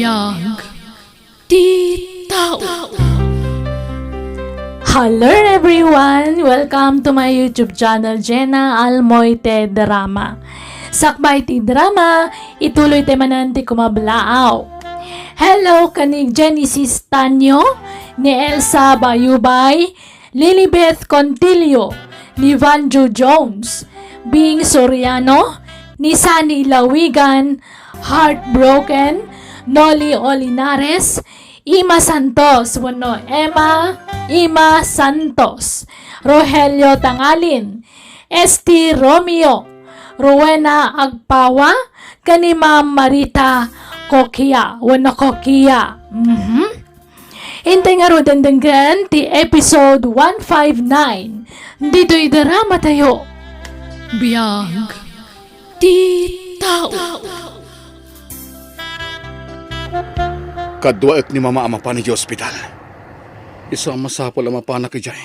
BIAG ti tao. Hello everyone! Welcome to my YouTube channel, Jena Almoite Drama. Sakbay ti drama, ituloy ti mananti kumablaaw. Hello kanig Genesis Tanyo, ni Elsa Bayubay, Lilibeth Contilio, ni Vanjo Jones, Bing Soriano, ni Sunny Lawigan, Heartbroken, Noli Olinares, Ima Santos, wano Ima Santos, Rogelio Tangalin, Esti Romeo, Rowena Agpawa, kani Ma'am Marita Kokia, wano Kokia. Hintay nga ro dandanggan ti episode 159. Dito'y drama tayo. BIAG ti tao. Kadwaet ni mama ama pa ni hospital. Isama sa pala mapana kay Jay.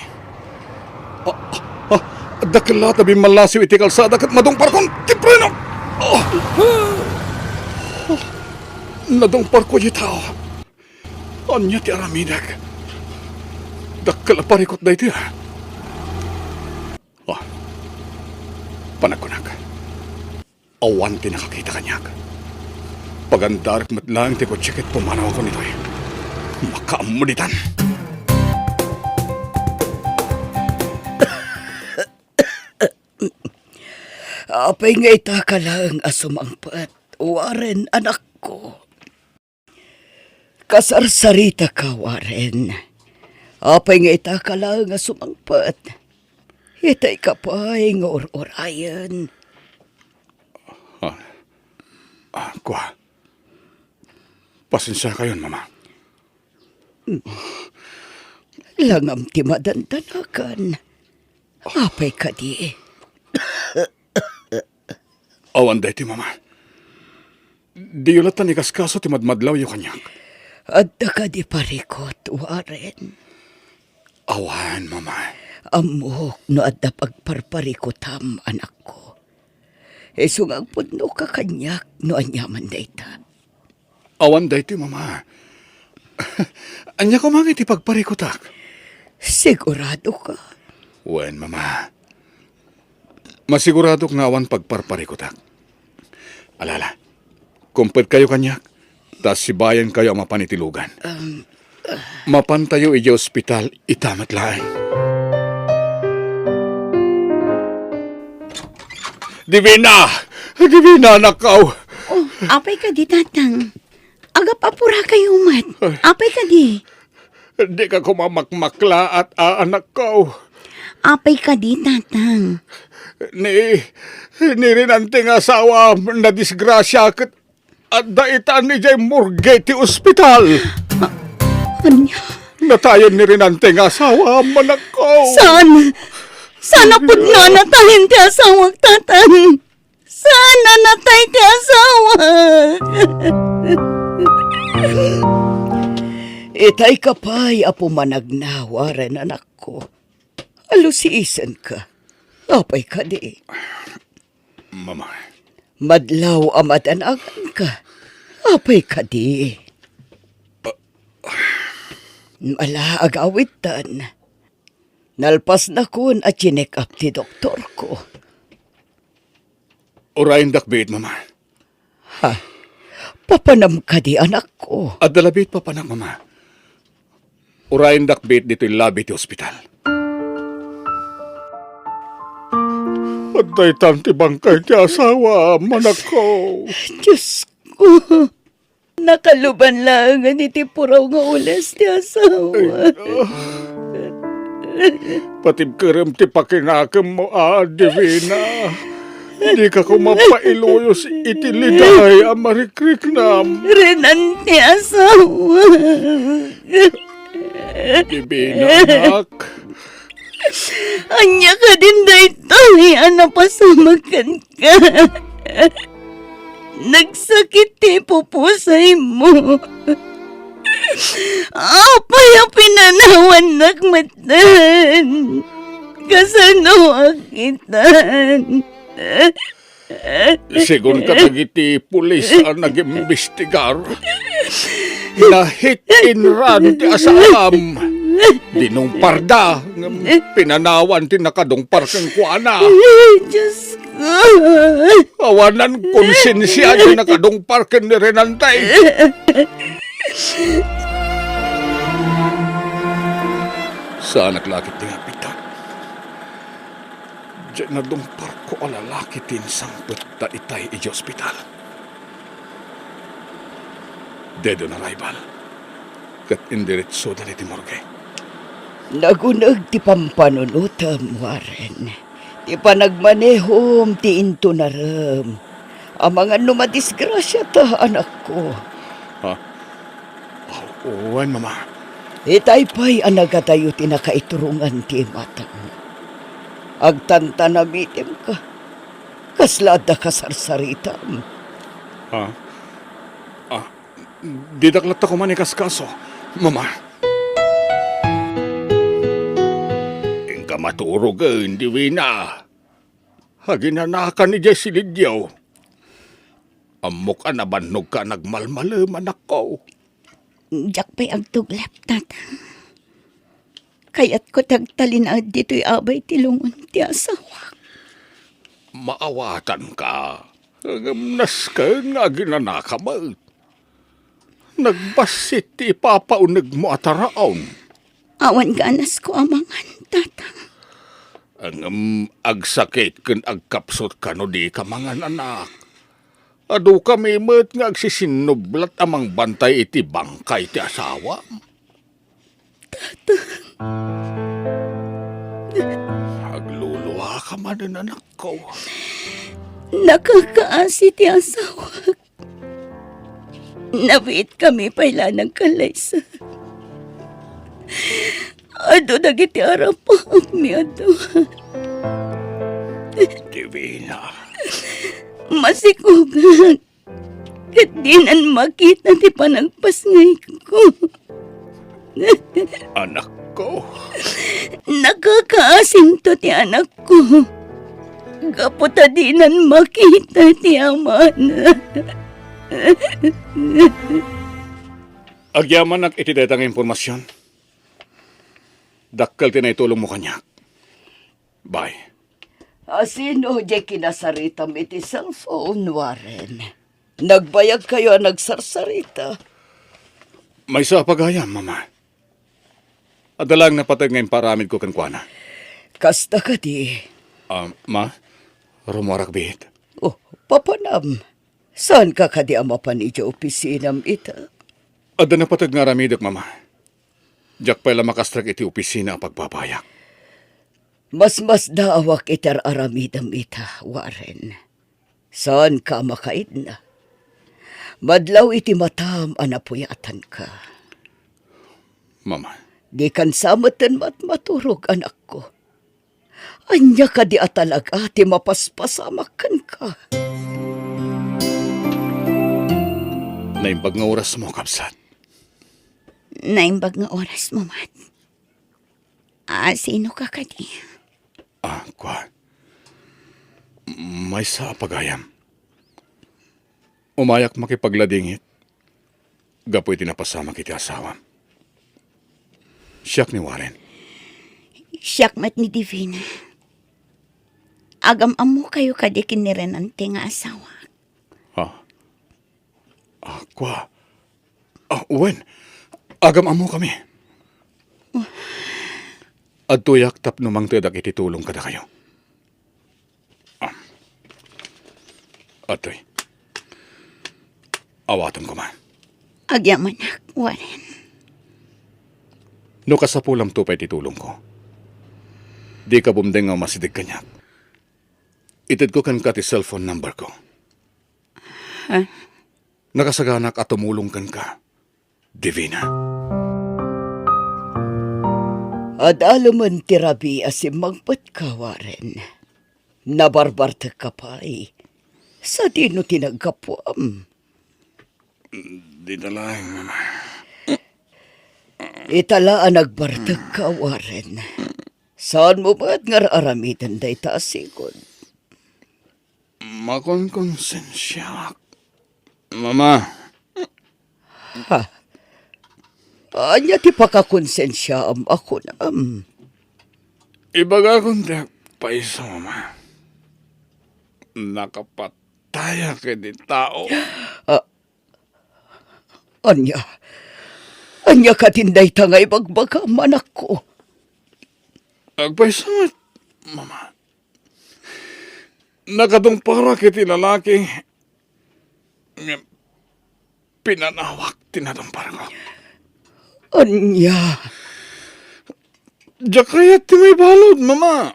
Dakila tabi malasiw iti kalsada kat madungpar kong tipreno. Nadungpar ko yung tao. Anya ti aramidag. Dakila parikot na iti. Panagkunak. Awan ti nakakita kanyak. Pagandarik matlang ti ko tsikit pumanaw ko nito. Makaamulitan. Apay nga ita ka lang asumangpat. Waren, anak ko. Kasarsarita ka, Waren. Apay nga ita ka lang asumangpat. Itay ka pa'y nga or-orayan. Kuha. Pasensya kayo, mama. Langam ti madandanakan. Apay ka di. Awan day ti mama. Di ulatan ikaskaso ti madmadlaw yung kanyak. Adda ka di parikot, Waren. Awan, mama. Amok no adda pagparparikotam, anak ko. Sungang puno ka kanyak no anyaman da ita. Awan day ti mama. Anya ko mga iti pagparikotak. Sigurado ka? Wen, mama. Masigurado nga awan pagparparikotak. Alala, kumpet kayo kanyak, tas sibayan kayo ang mapanitilugan. Mapan tayo iji ospital, itamat laing. Divina! Divina, nakaw! Oh, apay ka di, tatang. Agap apura kayo, mat. Apay ka di. Di ka kumamakmakla at aanak ko. Apay ka di, tatang. Ni rinante nga asawa na disgrasya kat at daitan ni Jay Morgue ti ospital. Anya? Natayon ni rinante nga asawa manak ko. Sana pud na natahin ti asawag, tatang. Sana natay ti asawag. Itay ka pa'y apo managnawaran, anak ko. Alusiisan ka. Apay ka di. Mama. Madlaw amadanagan ka. Apay ka di. Mala agawitan. Nalpas na kun at chinek up ti doktor ko. Urayin dakbit, mama. Ha? Papanam ka di, anak ko. At dalabit pa panak, mama. Urayin dakbit dito yung labi ti ospital. At daitan ti bangkay ti asawa manak ko. Diyos ko. Nakaluban lang iti puraw nga ulas ti asawa. Patibkerem ti pakinakam mo, Divina. Di ka kumapailoyos iti liday amarikrik-nam. Renan ti asawa. Divina, anak. Anya ka din daytoy, anapasamakan ka. Nagsakit ti pupusay mo. Apay ang pinanawan nagmatan. Kasano akitan. Sigun ka nagiti pulis ang nag-imbestigar. Nahit in run ti asam. Dinong parda, ngem pinanawan ti nakadungpar kang kuana. Diyos ko. Awanan konsensya ti nakadungpar kang nirenantay. Sa naglakit ni Apitan. Diyan na dungpar ko alalaki tin sangpet ta itay iji ospital. Dedo na rival. Kat indiretso dali ti morgue. Nagunag ti pampanunutam, Warren. Ti panagmanehom ti intunaram. Ang mga numadisgrasya ta, anak ko. Ha? Uwan, mama. Itay pa'y anagatayo ti nakaiturungan ti matang. Agtantanamitim ka. Kaslada ka sarsaritam. Ha? Didaklat ako manikaskaso, mama. Ingka maturog hindi wina. Haginanakan ni Jesse Lidyaw. Amok ka nabanog ka nagmalmalam, anak ko. Jak pa'y agtuglap, tatang. Kaya't ko tagtalinaad dito'y abay tilungon ti asawa. Maawatan ka. Nas ka nga ginanaka mo. Nagbasit ti ipapaunag mo ataraon. Awan ganas ko amangan, tatang. Ang agsakit kun agkapsot ka no di ka mga anak. Adu kami met nga agsisinublat amang bantay iti bangkay ti asawa. Agluluha ka man ang anak ko. Nakakaasi ti asawa. Nabiit kami pala ng kalaysa. Ado dagiti arapam mi ado. Divina. Masikugan. Kat di nan makita ti panagpasngay ko. Anak ko. Nakakaasim to ti anak ko. Kaputa di nan makita ti aman. Agyaman ak iti detang impormasyon. Dakkel tinaitulong mo kanya. Bye. Sino di kinasaritam iti cellphone, Warren? Nagbayag kayo nagsarsarita. May sa pagayam, mama. Adalang napatag ngayon paramid ko kankwana. Kasta ka di. Ma? Rumuarak bihit. Oh, papanam. Saan ka kadi amapan iti opisinam ita? Ada napatag nga ramidak, mama. Diyak pala makastrak iti opisina ang pagbabayak. Mas daawak itar aramidam ita, Warren. Saan ka makaid na? Madlaw iti matam anapuyatan ka. Mama. Di kan samatan maturog, anak ko. Anya ka di atalaga ti mapaspasamakan ka. Naimbag nga oras mo, kapsat. Naimbag nga oras mo, mat. Sino ka kadi? Kwa. May sa pagayam. Umayak makipagladingit. Gapoy tinapasama kiti asawa. Siyak ni Warren. Siyak mat ni Divina. Agam mo kayo kadi kinirenante nga asawa. Kwa. Uwen. Agam amo kami. At tuyak tap numang tedak ititulong kada kayo. Atoy. Awatan ko man. Agyaman na, Warren. No kasapulam to pa ititulong ko. Di ka bumdeng nga masidig kanyak. Itid ko kan ka ti cellphone number ko. Nakasaganak at tumulong kan ka. Divina. Adalaman tirabi asim magpat ka, Warren. Nabarbarte ka pa'y. Sa dino tinagkapuam. Di na lang, mama. Italaan nagbartag ka, Warren. Saan mo ba't nga aramitan day taasikon? Makonsensya. Mama. Ha? Anya ti pakakonsensya ako na. Ibaga kong tiyak pa isa, mama. Nakapataya ka di tao. Anya katinday tangay bagbaga manak ko. Agpaisangat, mama. Nakatong para kiti lalaki. Pinanawak tinatong para ko. Anya. Diyak kaya ti may balod, mama.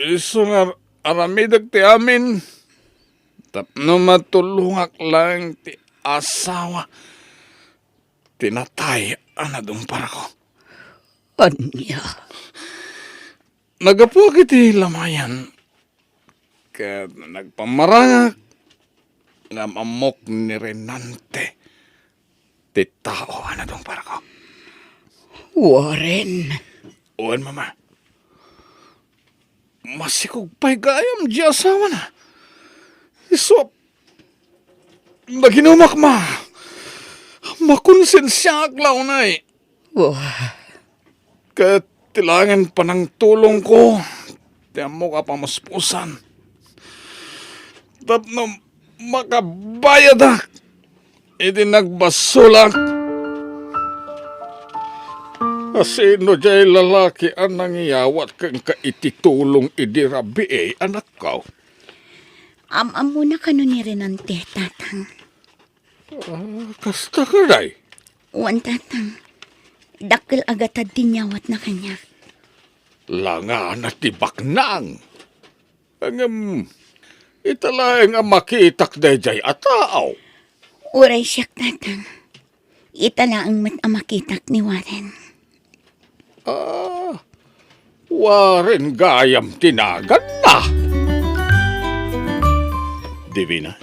Iso nga aramidag ti amin. Tapno matulungak lang ti asawa. Tinatay anadong para ko. Anya. Nagapo kiti lamayan. Kaya nagpamarangak. Nga mamok ni Renante. Ti tao anadong para ko. Warren. Uwan, mama. Masikog pa'y gayam di asawa na. Iso, naginumak ma. Makonsensya aklaw na eh. Wah. Katilangan pa ng tulong ko. Tiyan mo ka pa maspusan. Tapno makabayad na. Iti nagbasulak. Asino jay lalaki ang nangiyawat kang kaititulong idirabi anak ko. Am muna ka nun ni Renante, tatang. Kasta ka day. Uwan, tatang. Dakil agatad dinyawat na kanya. Langa na tibak nang. Ang italaeng ang makitak day jay atao. Uray siyak, tatang. Itala ang makitak ni Warren. Waren gayam tinagan na. Divina?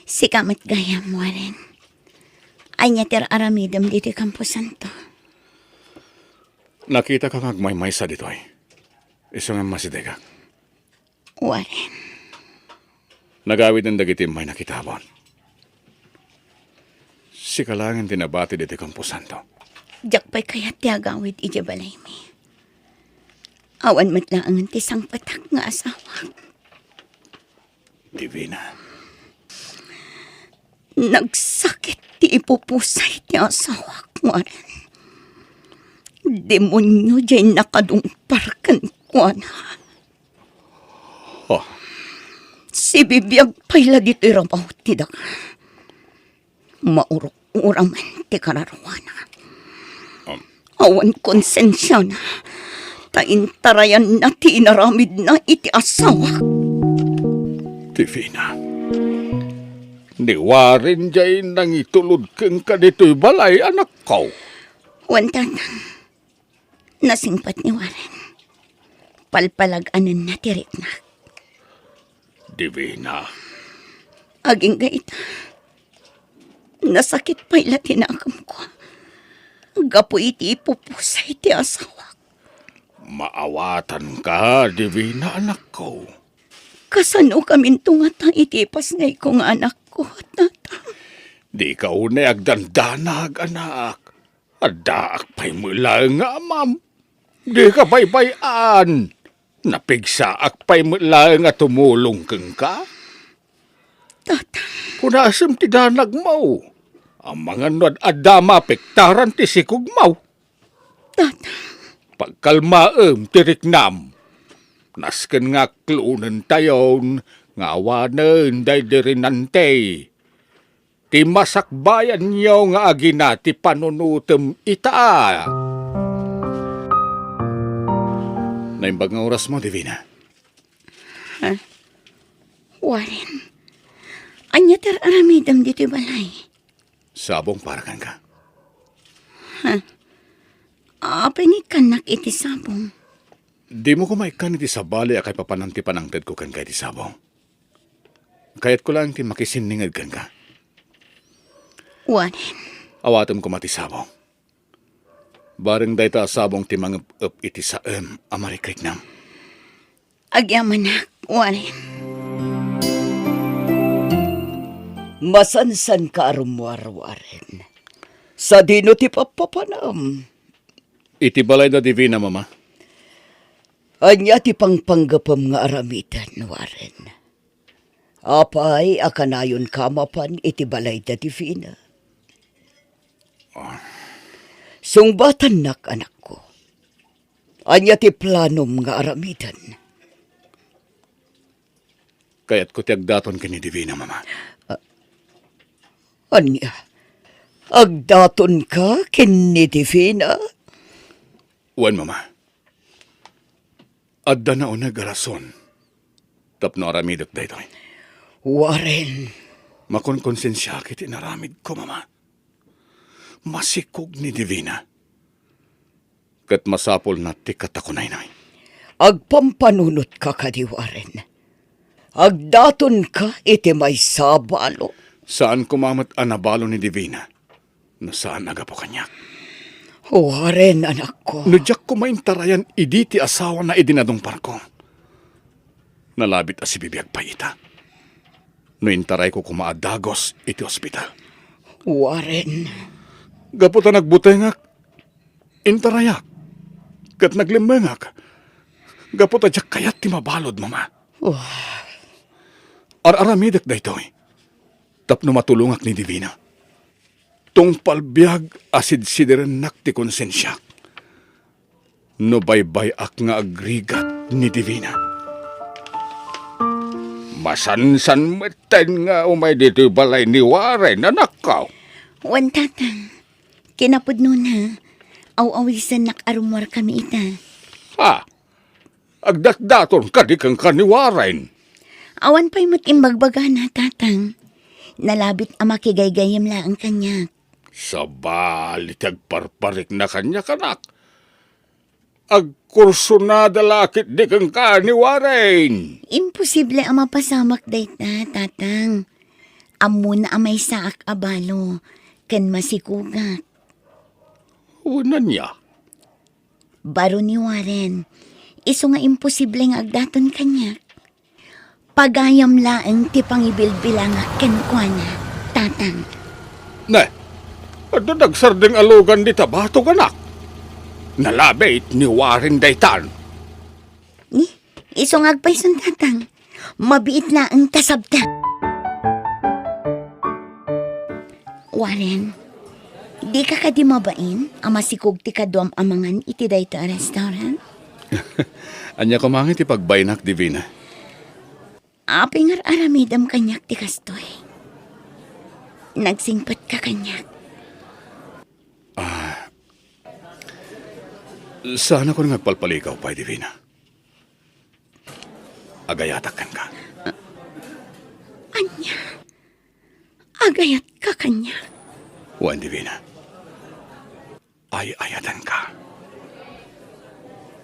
Si kamat gayam, Warren. Ay niya ter aramidam dito Campo Santo. Nakita ka ngagmay-may sa dito ay. Isang ang masidega. Warren. Nagawid ng dagitim may nakitabon. Si kalangan tinabati dito Campo Santo. Diyak pa'y kaya tiagawid ijabalay mi. Awan matlaangan ti sang patak nga asawa. Divina. Nagsakit ti ipupusay ti asawa, Warren. Demonyo dyan nakadungparkan ko na. Oh, Si bibiyag payla dito irabaw ti daga. Maurok-uraman ti kararawana. Awan konsensya na. Taintarayan na ti inaramid na iti asawa. Divina. Niwarin jay nang itulod kang ka dito'y balay, anak ko. Wantan, nasingpat ni Warren. Palpalag-anan na tirik na. Divina. Aging gaita. Nasakit pa ila tinakam ko. Gapo iti ipupusay ti asawa. Maawatan ka, Divina, anak ko. Kasano kamin tungata itipas ngay kong anak ko, tata. Di ka unay agdandanag, anak. Adaak pa'y mula nga, ma'am. Di ka baybayan. Napigsaak pa'y mula nga tumulong kang ka. Tata, Punasam ti danag mo. Ang mga nod adama pektaran ti sikog mo. tata. Pagkalmaem ti riknam. Nasken nga klunen tayon. Nga awanen day dirinante. Ti masakbayan niyo nga agina ti panunutem ita. Naimbag nga oras mo, Divina. Warren, anya ter aramidam dito balay. Sabong para kang ka. Apingit kanak iti sabong. Di mo kumaikan iti sabali akay papananti panangted ko kang kay ti sabong. Kayat ko lang ti makisiningad kang ka. Warren, Awatom ko mati sabong. Bareng dayta sabong ti mga iti saem amarikrik nam. agyaman na, Warren. Masansan ka arumwarwaren. Sa dino ti papapanam. Iti balay da divina, mama. Anya ti pangpanggapam nga aramidan, waren. Apay, akanayon kamapan iti balay da divina. Sungbatan nak, anak ko. Anya ti planom nga aramidan. Kaya't ko ti agdaton kini divina, mama. Anya, agdaton ka kini divina? Wan, mama. Adda na unag arason. Tapno aramidok da ito. Waren, Konsensya kiti naramid ko, mama. Masikog ni divina. Kat masapol na ti katakunay na. agpampanunot ka kadiwaren. Agdaton ka iti may sabalo. Saan kumamat anabalo ni divina? No saan agapo kanyak? Waren, anak ko. Nudyak ko maintarayan iditi asawa na idinadong parko. Nalabit as ibibiyag pa ita. No intaray ko kumaadagos iti ospital. Waren, Gaputa nagbutengak. Intarayak. Kat naglimengak. Gaputa jak kayat ti mabalod, mama. Ar-aramidak da ito'y. Tapno matulungak ni divina. Tung palbiag asid sidiren nak ti konsensya. No baybay ak nga agrigat ni divina. Masansan meten nga umay dito balay ni Waren, anak ko. Wan tatang, kinapudno na. Aw-awisan nak-arumwar kami ita. Ha? Agdat-daton ka di kang kaniwaren. Awan pa'y matimbagbaga na tatang. Nalabit ang makigaygayam la ang kanya. Sabalit agparparik na kanya kanak. Agkurso na dalakit di kang kaniwaren. Imposible ang mapasamak dayta, tatang. Amo na amay saak abalo. Kan masikugat. Una niya. Baro ni Waren. Iso nga imposible nga agdaton kanya. Pagayam laeng ti pangibilbilang kenkwana, tatang. Ne, ano nagsardeng alugan di tabato ganak? Nalabit ni Waren daytan. Ni, iso nga agpayson, tatang. Mabiit laeng kasabta. Waren, di ka kadimabain ang masikog ti kaduam amangan iti dayta restaurant? Anya kumangit ipagbaynak divina. Apingar aramidam kanyak ti kastoy. Nagsingpat ka kanyak. Sana ko nga palpalikaw pa, divina. Agayatakan ka. Anya, agayat ka kanya. Wan, divina. Ay-ayatan ka.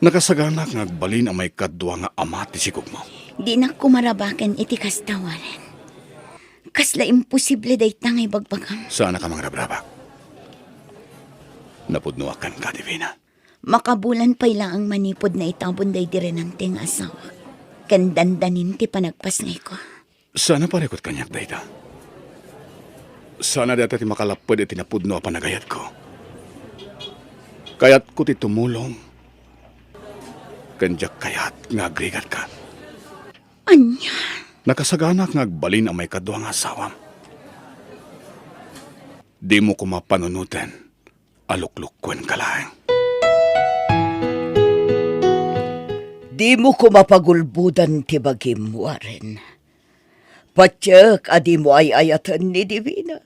Nakasaganak nga agbalin ang may kadwa nga ama ti sikog mo. Di na kumarabaken iti kastawaran. Kasla imposible day tangay bagbagam. Sana ka mga rabrabak. Napudnuakan ka, divina. Makabulan pa'y laang manipod na itabon day direnanting asawa. Kandandanin ti panagpasngay ko. Sana parekot kanyak dayta. Sana data ti makalapod iti napudno a panagayat ko. Kayat ko ti tumulong. Kanjak kayat nga agrigat ka. Anya, Nakasaganak nga agbalin ang may kadwa nga asawam. Di mo ko mapanunutin. Aluklukwen ka lang. di mo ko mapagulbudan ti bagim, Waren. Patyak adi mo ay ayatan ni divina.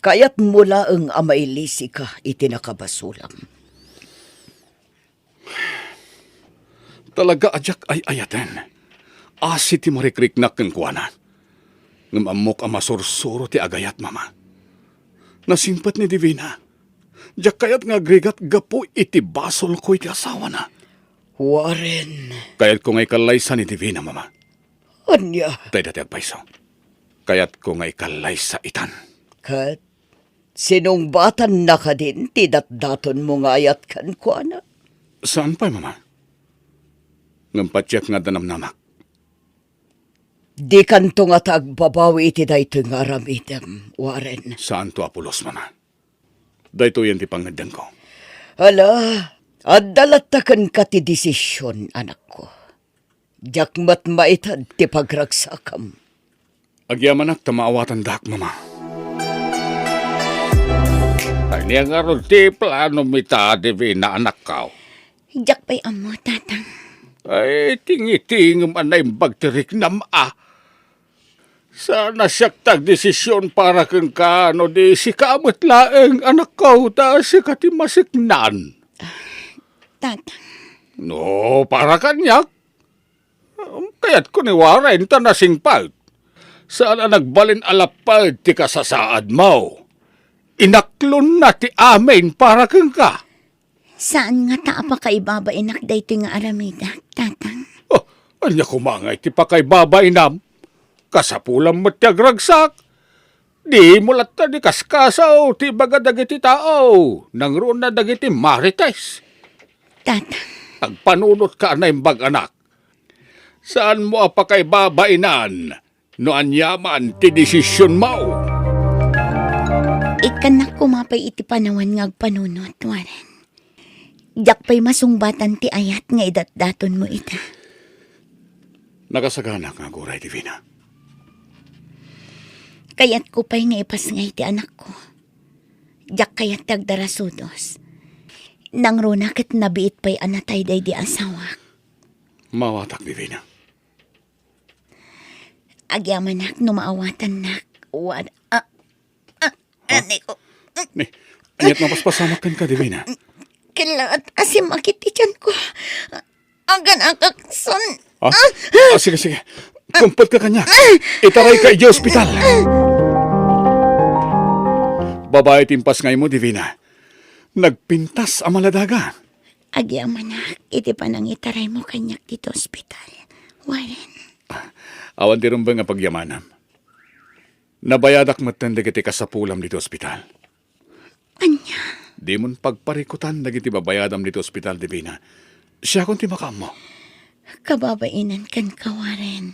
Kayat mula ang amay lisi ka iti nakabasulam. Talaga ajak ay ayaten. Asi ti marikriknak ng kuwana. Ngam amok ang masursuro ti agayat, mama. Nasimpat ni divina. Jak kayat nga agrigat gapu iti basol ko iti asawa na. Waren, Kayat ko nga'y kalaysa ni divina, mama. anya, Tay dati agpaiso. Kayat ko nga'y kalaysa itan. kat sinong batan na ka din ti datdaton mo nga ayat kan ko na? Saan pa, mama? Ngam patyak nga danamnamak. Di kanto nga tagbabawi iti dayto nga aramidem, Warren. Saan to Apolos, mama? Dahito yan ti pangadang ko. Ala, adalatakan ka ti desisyon, anak ko. Jakmat maitad ti pagragsakam. Agyamanak tamaawatan dak, mama. Ay niya nga ron ti plano mita, Divina, anak ka. Jak pa'y amo, tatang. Ay, tingi-tingum anay bagtirik na maa. Sana siyak tag-desisyon para kang kano di si kamot laeng anak ko ta si katimasiknan. Tatang, No, para kanyak. Kaya't ko ni Warren ta nasingpag. Sana nagbalin alapad ti kasasaad mo. Inaklon na ti amin para kang ka. saan nga taa pa kaibaba inak dayto nga aramida, tatang? Oh, anya kumangay ti pakay babainam. Kasapulang matyagragsak. Di mulat na di kaskasaw ti baga dagiti tao. Nangroon na dagiti marites. Tatang, Agpanunot ka na imbag anak. Saan mo apakay babainan? No anyaman ti desisyon mo. ikan na kumapay iti panawan nga agpanunot, Warren. Jak pa'y masungbatan ti ayat nga idatdaton mo ita. Nakasaganak nga guray, Divina. Kayat ko pa'y nga ipasngay ti anak ko. Jak kayat tagdarasudos. Nang runakit nabiit pa'y anatay day di asawa. Mawatak, Divina. Agyamanak numaawatan nak. Wad. Ani ko. Ni, anyat mapaspasamak ka, Divina. Kailangan asim makitichan ko. Agan akakson. Sige, sige. Kumpot ka kanya. Itaray ka i ospital. Babae timpas ngay mo, Divina. Nagpintas ang maladaga. Agyamanak, iti pa nang itaray mo kanyak dito ospital. Warren. Awan ti rumbang nga pagyamanam. Nabayadak matan dagiti kasapulam dito ospital. Anya, Di mon pagparikutan dagiti babayadam dito ospital, Divina. Siya kung ti makam mo. kababainan kan ka, Warren.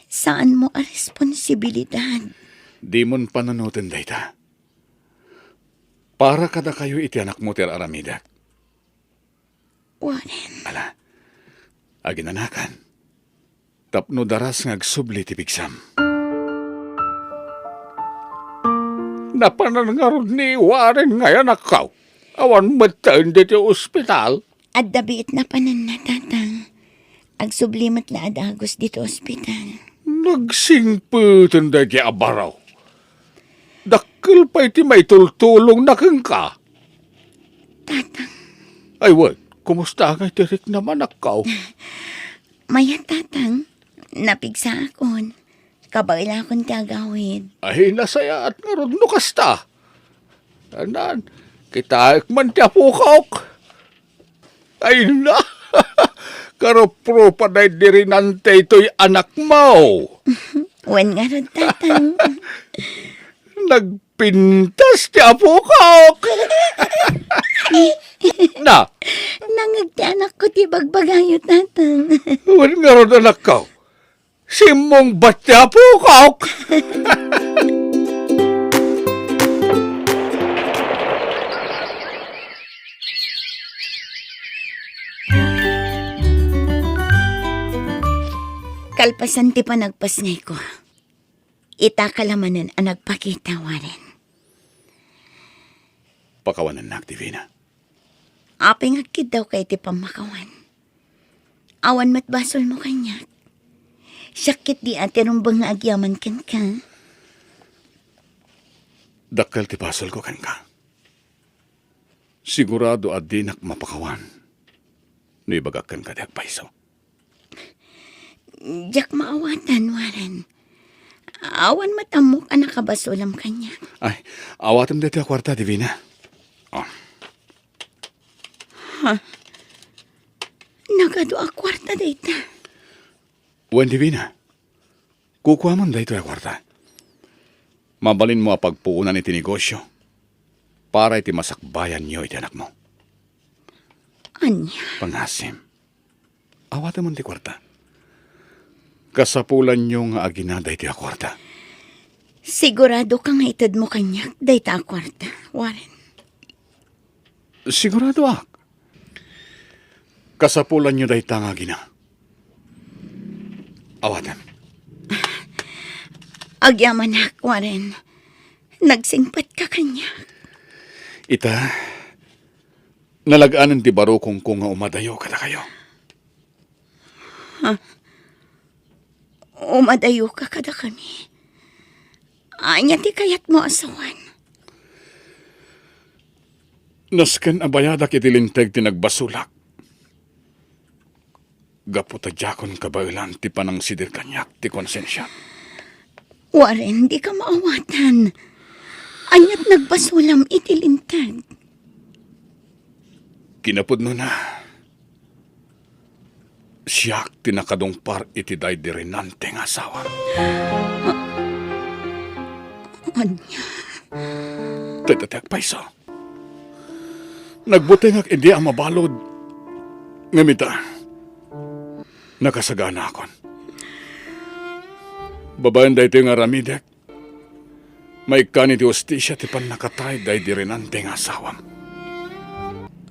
Saan mo a responsibilidad? Di mon pananutin dayta. Para kada kayo iti anak mo ter aramida. Warren, Ala, aginanakan. Tapno daras ngagsubli ti pigsam. Napanangarod ni Warren ngayon akaw. Awan mataan dito ospital. at dabiit na panan na tatang. Agsublimat la adagos dito ospital. Nagsingputan da di abaraw. Dakil pa iti may tultulong na kang ka. Tatang, Ay, wad, kumusta nga tirik naman akaw? maya tatang, napigsa akon. Kabaila akong tagawid. Ay, nasaya at ngarod no kasta. Anan, kita man ti apukok. Ay na, karopro pa na dirinante ito'y anak mo. Wen nga ron tatang. Nagpintas ti apukok. Na, Nangagti anak ko ti bagbagayo tatang. wan nga ron anak ko. Simong ba't ti apukok? Kalpasan ti panagpasngay ko. Itakalamanan ang nagpakita, Warren. Pakawanan na, Divina. Aping agkid daw kay ti pamakawan. Awan matbasol mo kanya. Sakit di ati rumbang nga agyaman kan ka. Dakkel ti pasol ko kan ka. Sigurado at dinak mapakawan. No ibagakkan ka di agpaiso. Diyak maawatan, Warren. Awan matamok ang nakabasulam kanya. Ay, awatam dito a kwarta, Divina. Oh, Nagado a kwarta data. wen Divina. Kukuha man dito a kwarta. Mabalin mo a pagpuunan iti negosyo para iti masakbayan niyo iti anak mo. Anya, Pangasim. Awatam mo ti kwarta. Kasapulan nyo nga aginaday ti akwarta. Sigurado ka nga itad mo kanyak, day ta kwarta, Warren. Sigurado ak. Kasapulan nyo day nga gina. Awatan. Agyaman ak, Warren. Nagsingpat ka kanyak. Ita, nalagaanan ti baro kung nga umadayo kada kayo. Umadayo ka kada kami. Anya ti kayat mo asawan. Nasken abayadak itilinteg ti nagbasulak. Gaputadjakon kabailan ti panang sidir kanyak ti konsensya. Warren, di ka maawatan. Anyat nagbasulam itilintag. Kinapudno na. Siyak tinakadungpar iti day dirinante nga asawa. Anya, Tatatak paiso. Nagbuteng ak hindi ang mabalod. Ngamita, nakasagana akon. Babayan day ito yung aramidek. May kani ti hostisya ti pan nakatay day dirinante nga asawam.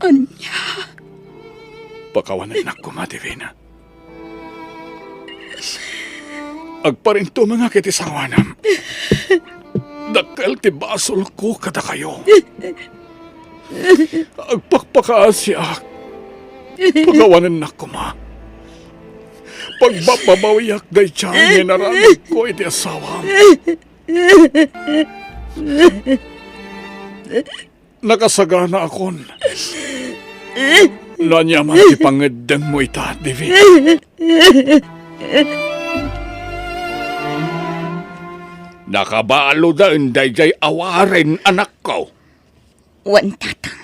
anya. Pakawanan na kumadivina. Agparinto mga kitisawanam. Dakal ti basol ko kada kayo. Agpakpakaan siya. Pagawanan na kuma. Pagbababawiyak day tiyan naramid ko iti asawa. Nakasagana akon. Nanyaman ti pangedeng mo ita, Divi. Nakabalo da inday jay awarin anak ko. Wan tatang.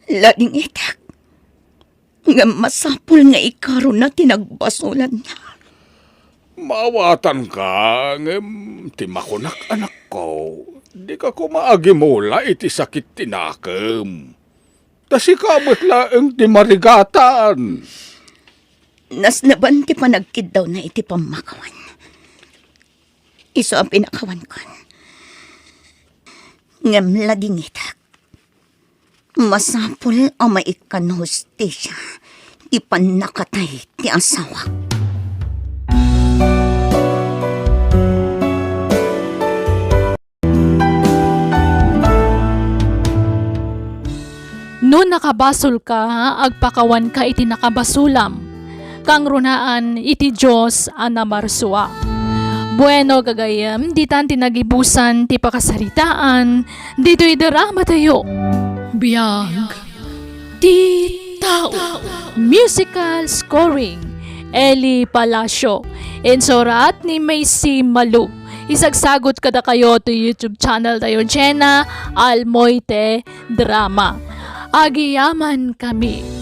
Lading itak. Nga masapul nga ikaro na tinagbasulan niya. Mawatan ka, ngem, timakunak anak ko. Di ka kumaagi mula iti sakit tinakam. Tasi kamot laeng ti marigatan. Nas naban ti panagkid daw na iti pamakawan. Iso ang pinakawan ko. Ngem lading itak. Masapul ang maikan hostisya. Di pa nakatay ti asawa. No nakabasol ka, agpakawan ka iti nakabasulam. Kang runaan iti Diyos anamarsua. Bueno gagayam, ditan tinagibusan ti pakasaritaan, dito'y drama tayo. Biag ti tao. Musical scoring, Eli Palacio. Insurat ni Macy Malu. Isagsagot kada kayo to YouTube channel tayo, Jena Almoite Drama. Agiyaman kami.